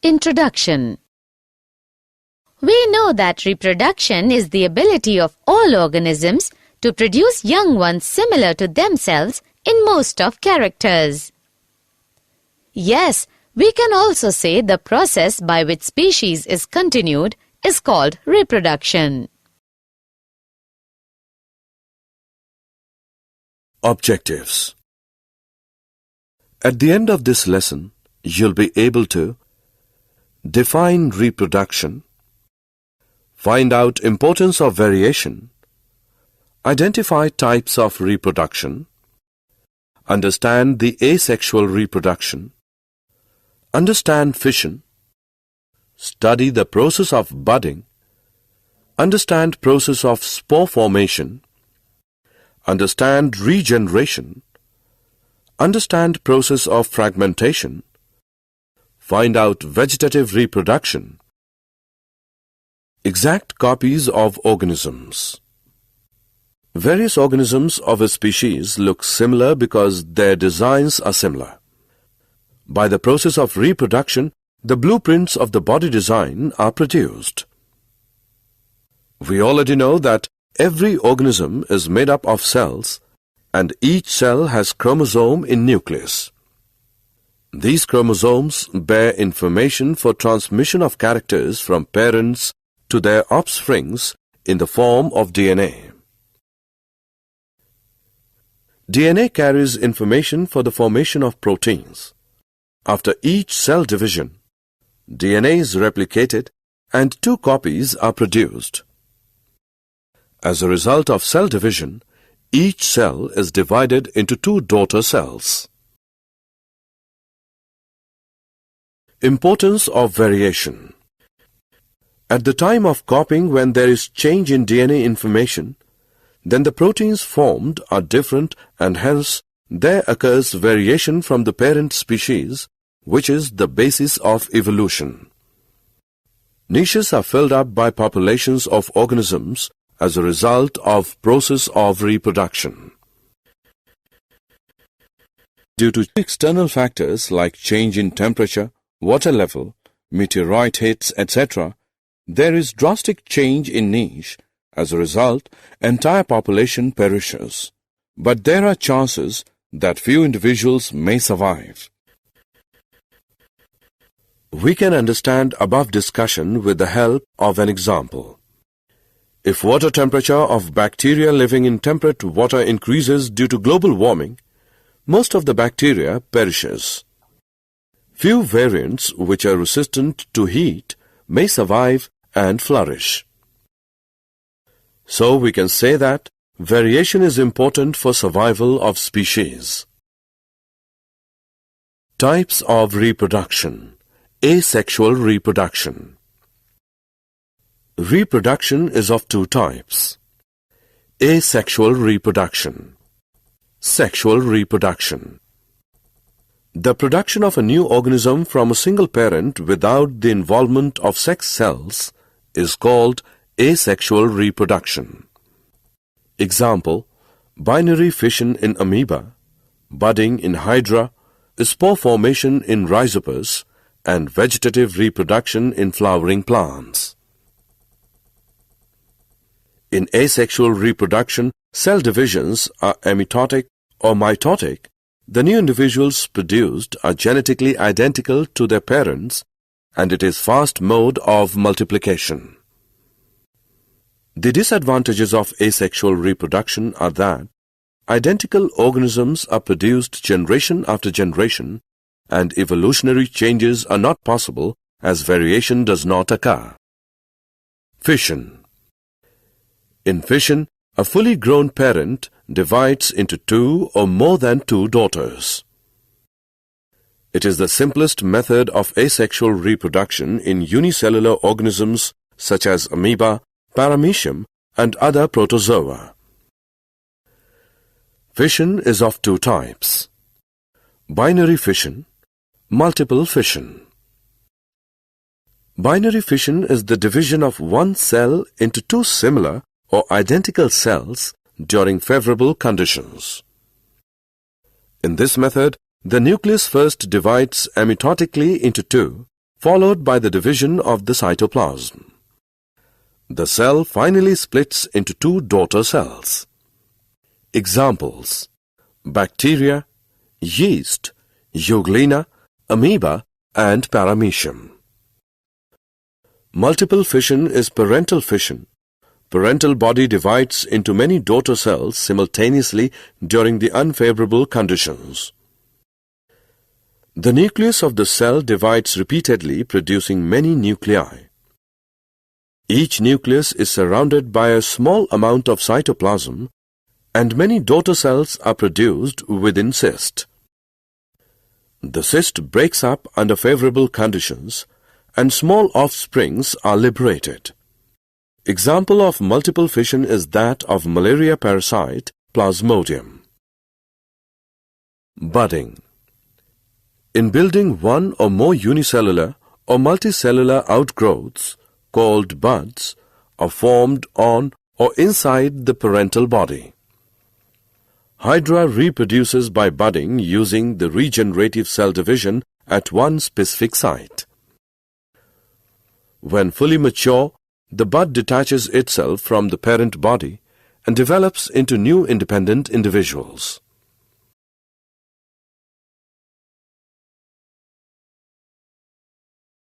Introduction. We know that reproduction is the ability of all organisms to produce young ones similar to themselves in most of characters. Yes, we can also say the process by which species is continued is called reproduction. Objectives. At the end of this lesson, you'll be able to define reproduction, find out importance of variation, identify types of reproduction, understand the asexual reproduction, understand fission, study the process of budding, understand process of spore formation, understand regeneration, understand process of fragmentation, find out vegetative reproduction, exact copies of organisms. Various organisms of a species look similar because their designs are similar. By the process of reproduction, the blueprints of the body design are produced. We already know that every organism is made up of cells, and each cell has chromosome in nucleus. These chromosomes bear information for transmission of characters from parents to their offsprings in the form of DNA. DNA carries information for the formation of proteins. After each cell division, DNA is replicated and 2 copies are produced. As a result of cell division, each cell is divided into 2 daughter cells. Importance of variation. At the time of copying, when there is change in DNA information, then the proteins formed are different and hence there occurs variation from the parent species, which is the basis of evolution. Niches are filled up by populations of organisms as a result of process of reproduction. Due to external factors like change in temperature, water level, meteorite hits, etc., there is drastic change in niche. As a result, entire population perishes. But there are chances that few individuals may survive. We can understand above discussion with the help of an example. If water temperature of bacteria living in temperate water increases due to global warming, most of the bacteria perishes. Few variants which are resistant to heat may survive and flourish. So we can say that variation is important for survival of species. Types of reproduction. Asexual reproduction. Reproduction is of 2 types. Asexual reproduction. Sexual reproduction. The production of a new organism from a single parent without the involvement of sex cells is called asexual reproduction. Example: binary fission in amoeba, budding in hydra, spore formation in rhizopus, and vegetative reproduction in flowering plants. In asexual reproduction, cell divisions are amitotic or mitotic. The new individuals produced are genetically identical to their parents, and it is fast mode of multiplication. The disadvantages of asexual reproduction are that identical organisms are produced generation after generation, and evolutionary changes are not possible as variation does not occur. Fission. In fission, a fully grown parent divides into 2 or more than 2 daughters. It is the simplest method of asexual reproduction in unicellular organisms such as amoeba, paramecium, and other protozoa. Fission is of 2 types: binary fission, multiple fission. Binary fission is the division of one cell into 2 similar or identical cells during favorable conditions. In this method, the nucleus first divides amitotically into 2, followed by the division of the cytoplasm. The cell finally splits into two daughter cells. Examples: bacteria, yeast, euglena, amoeba, and paramecium. Multiple fission is parental fission. Parental body divides into many daughter cells simultaneously during the unfavorable conditions. The nucleus of the cell divides repeatedly, producing many nuclei. Each nucleus is surrounded by a small amount of cytoplasm, and many daughter cells are produced within cyst. The cyst breaks up under favorable conditions, and small offsprings are liberated. Example of multiple fission is that of malaria parasite Plasmodium. Budding. In building one or more unicellular or multicellular outgrowths, called buds, are formed on or inside the parental body. Hydra reproduces by budding using the regenerative cell division at one specific site. When fully mature, the bud detaches itself from the parent body and develops into new independent individuals.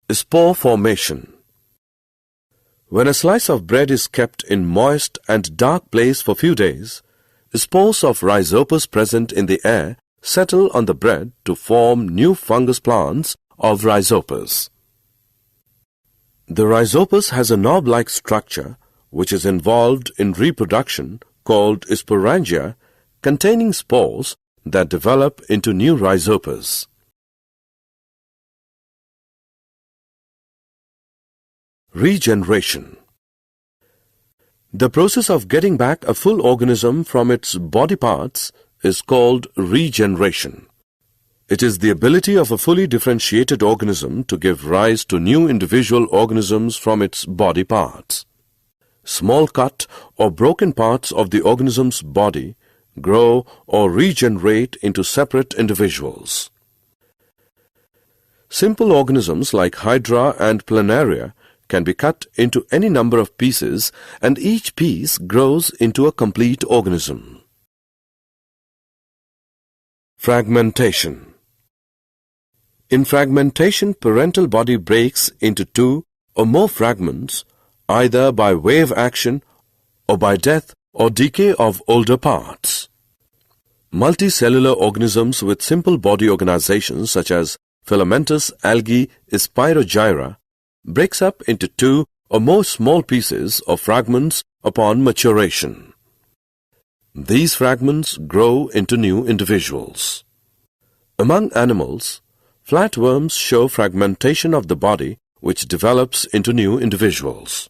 Spore formation. When a slice of bread is kept in moist and dark place for few days, spores of rhizopus present in the air settle on the bread to form new fungus plants of rhizopus. The rhizopus has a knob-like structure which is involved in reproduction called sporangia, containing spores that develop into new rhizopus. Regeneration. The process of getting back a full organism from its body parts is called regeneration. It is the ability of a fully differentiated organism to give rise to new individual organisms from its body parts. Small cut or broken parts of the organism's body grow or regenerate into separate individuals. Simple organisms like Hydra and Planaria can be cut into any number of pieces, and each piece grows into a complete organism. Fragmentation. In fragmentation, parental body breaks into two or more fragments, either by wave action or by death or decay of older parts. Multicellular organisms with simple body organizations such as filamentous algae Spirogyra breaks up into two or more small pieces or fragments upon maturation. These fragments grow into new individuals. Among animals, flatworms show fragmentation of the body which develops into new individuals.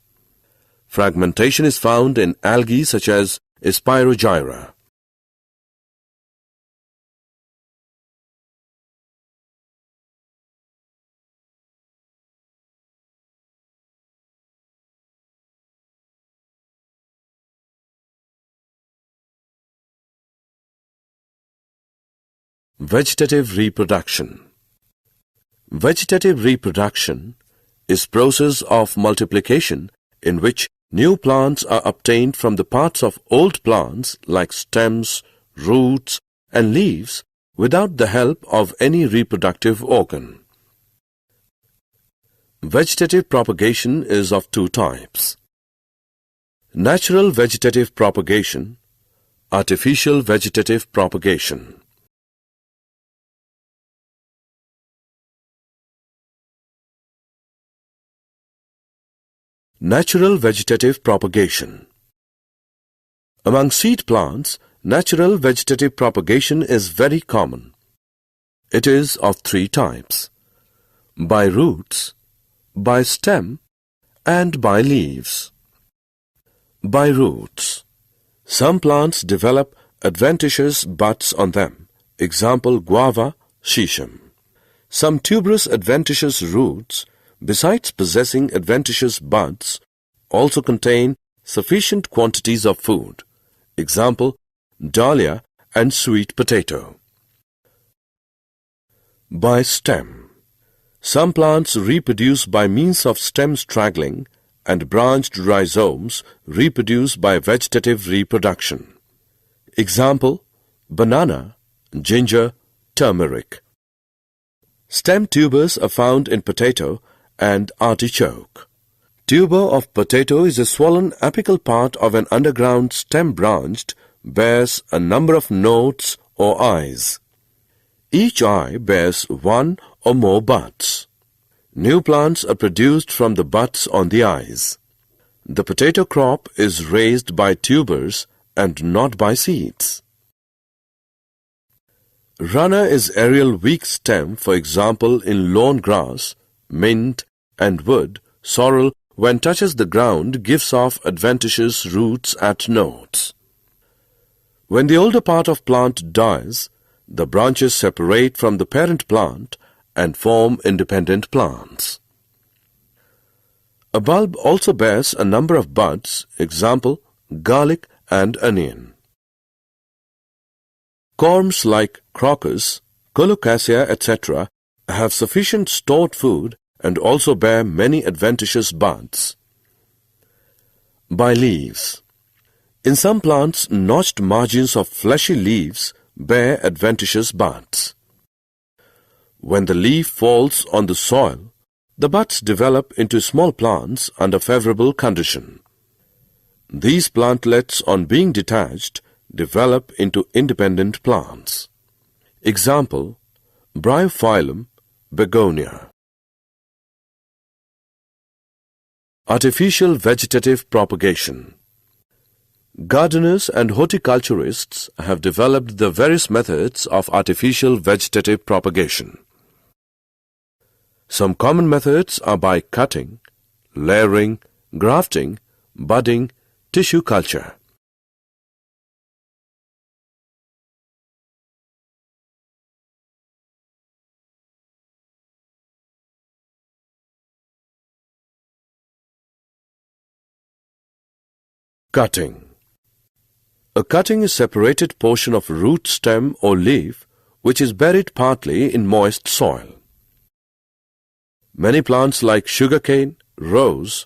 Fragmentation is found in algae such as Spirogyra. Vegetative reproduction. Vegetative reproduction is process of multiplication in which new plants are obtained from the parts of old plants like stems, roots, and leaves without the help of any reproductive organ. Vegetative propagation is of two types: natural vegetative propagation, artificial vegetative propagation. Natural vegetative propagation. Among seed plants, natural vegetative propagation is very common. It is of three types: by roots, by stem, and by leaves. By roots. Some plants develop adventitious buds on them, example guava, shisham. Some tuberous adventitious roots, besides possessing adventitious buds, also contain sufficient quantities of food, example dahlia and sweet potato. By stem. Some plants reproduce by means of stem straggling, and branched rhizomes reproduce by vegetative reproduction. Example: banana, ginger, turmeric. Stem tubers are found in potato and artichoke. Tuber of potato is a swollen apical part of an underground stem branched, bears a number of nodes or eyes. Each eye bears one or more buds. New plants are produced from the buds on the eyes. The potato crop is raised by tubers and not by seeds. Runner is aerial weak stem, for example in lawn grass, mint and wood. Sorrel, when touches the ground, gives off adventitious roots at nodes. When the older part of plant dies, the branches separate from the parent plant and form independent plants. A bulb also bears a number of buds, example, garlic and onion. Corms like crocus, colocasia, etc. have sufficient stored food and also bear many adventitious buds. By leaves. In some plants, notched margins of fleshy leaves bear adventitious buds. When the leaf falls on the soil, the buds develop into small plants under favorable condition. These plantlets, on being detached, develop into independent plants. Example: Bryophyllum, begonia. Artificial vegetative propagation. Gardeners and horticulturists have developed the various methods of artificial vegetative propagation. Some common methods are by cutting, layering, grafting, budding, tissue culture. Cutting. A cutting is separated portion of root, stem or leaf which is buried partly in moist soil. Many plants like sugarcane, rose,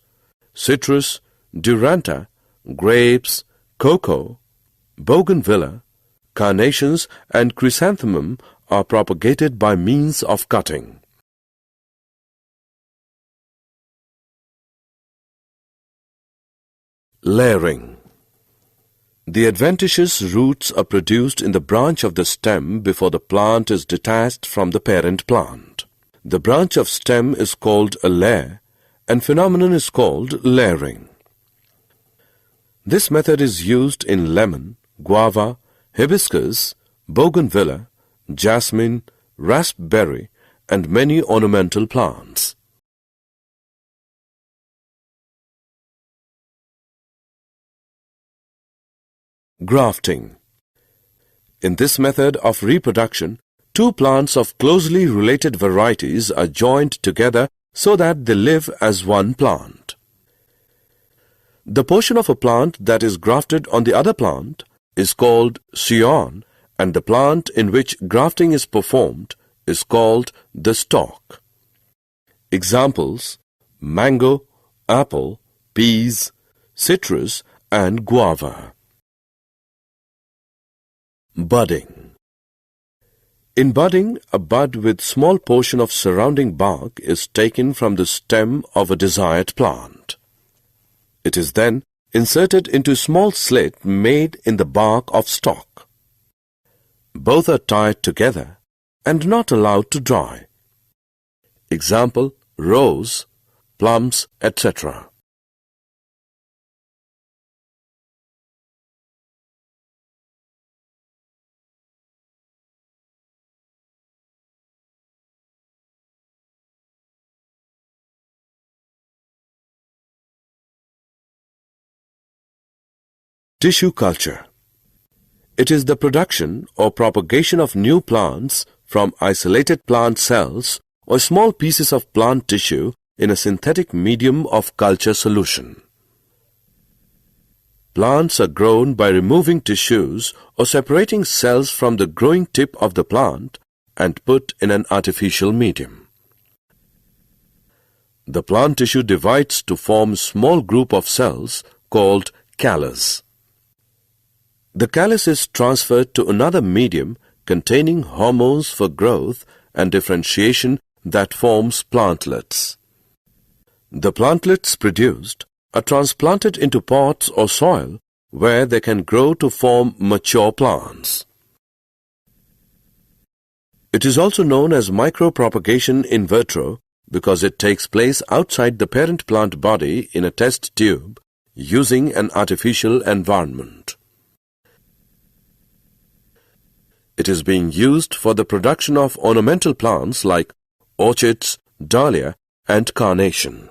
citrus, duranta, grapes, cocoa, bougainvillea, carnations and chrysanthemum are propagated by means of cutting. Layering. The adventitious roots are produced in the branch of the stem before the plant is detached from the parent plant. The branch of stem is called a layer, and phenomenon is called layering. This method is used in lemon, guava, hibiscus, bougainvillea, jasmine, raspberry, and many ornamental plants. Grafting. In this method of reproduction, two plants of closely related varieties are joined together so that they live as one plant. The portion of a plant that is grafted on the other plant is called scion, and the plant in which grafting is performed is called the stalk. Examples: mango, apple, peas, citrus, and guava. Budding. In budding, a bud with small portion of surrounding bark is taken from the stem of a desired plant. It is then inserted into a small slit made in the bark of stalk. Both are tied together and not allowed to dry. Example: rose, plums, etc. Tissue culture. It is the production or propagation of new plants from isolated plant cells or small pieces of plant tissue in a synthetic medium of culture solution. Plants are grown by removing tissues or separating cells from the growing tip of the plant and put in an artificial medium. The plant tissue divides to form a small group of cells called callus. The callus is transferred to another medium containing hormones for growth and differentiation that forms plantlets. The plantlets produced are transplanted into pots or soil where they can grow to form mature plants. It is also known as micropropagation in vitro because it takes place outside the parent plant body in a test tube using an artificial environment. It is being used for the production of ornamental plants like orchids, dahlia, and carnation.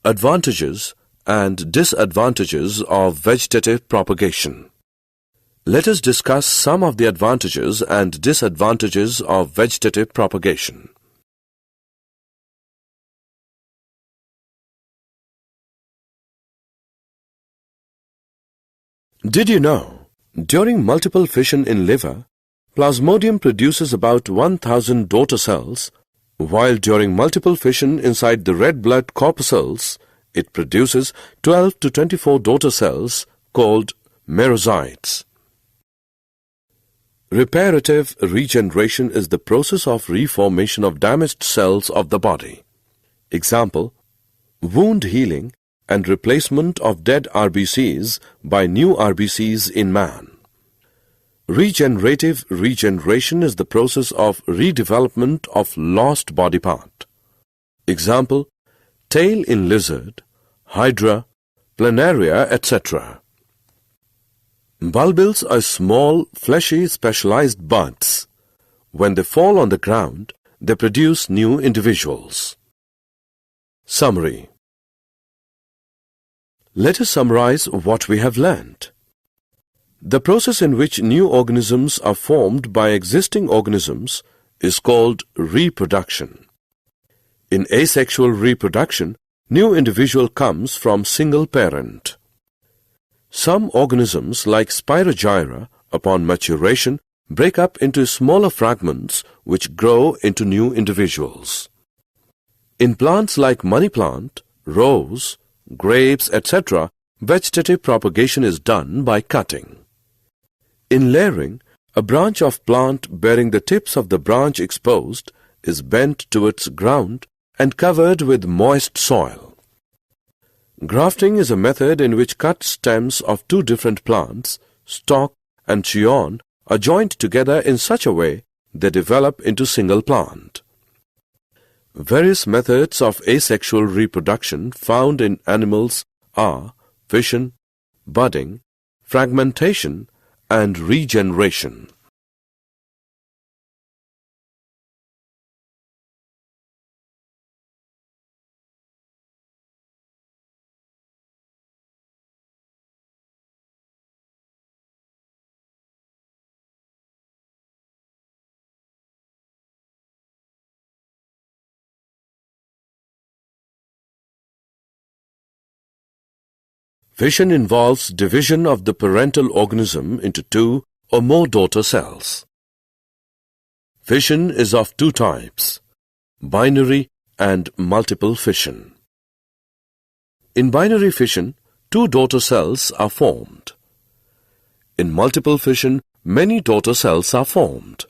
Advantages and disadvantages of vegetative propagation. Let us discuss some of the advantages and disadvantages of vegetative propagation. Did you know, during multiple fission in liver, Plasmodium produces about 1,000 daughter cells, while during multiple fission inside the red blood corpuscles, it produces 12 to 24 daughter cells called merozytes. Reparative regeneration is the process of reformation of damaged cells of the body. Example, wound healing and replacement of dead RBCs by new RBCs in man. Regenerative regeneration is the process of redevelopment of lost body part. Example, tail in lizard, hydra, planaria, etc. Bulbils are small, fleshy, specialized buds. When they fall on the ground, they produce new individuals. Summary. Let us summarize what we have learned. The process in which new organisms are formed by existing organisms is called reproduction. In asexual reproduction, new individual comes from single parent. Some organisms like Spirogyra, upon maturation, break up into smaller fragments which grow into new individuals. In plants like money plant, rose, grapes, etc., vegetative propagation is done by cutting. In layering, a branch of plant bearing the tips of the branch exposed is bent towards ground and covered with moist soil. Grafting is a method in which cut stems of two different plants, stalk and chyon, are joined together in such a way they develop into single plant. Various methods of asexual reproduction found in animals are fission, budding, fragmentation, and regeneration. Fission involves division of the parental organism into two or more daughter cells. Fission is of two types, binary and multiple fission. In binary fission, two daughter cells are formed. In multiple fission, many daughter cells are formed.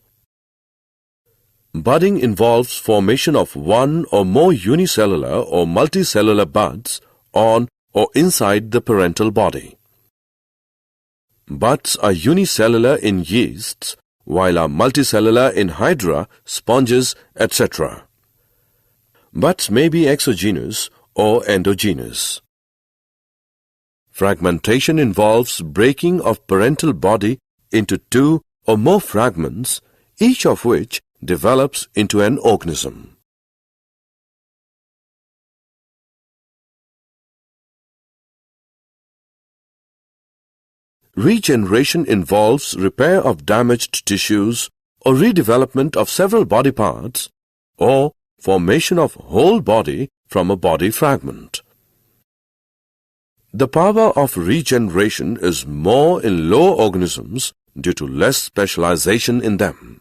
Budding involves formation of one or more unicellular or multicellular buds on or inside the parental body. Buds are unicellular in yeasts, while are multicellular in hydra, sponges, etc. Buds may be exogenous or endogenous. Fragmentation involves breaking of parental body into two or more fragments, each of which develops into an organism. Regeneration involves repair of damaged tissues or redevelopment of several body parts, or formation of whole body from a body fragment. The power of regeneration is more in lower organisms due to less specialization in them.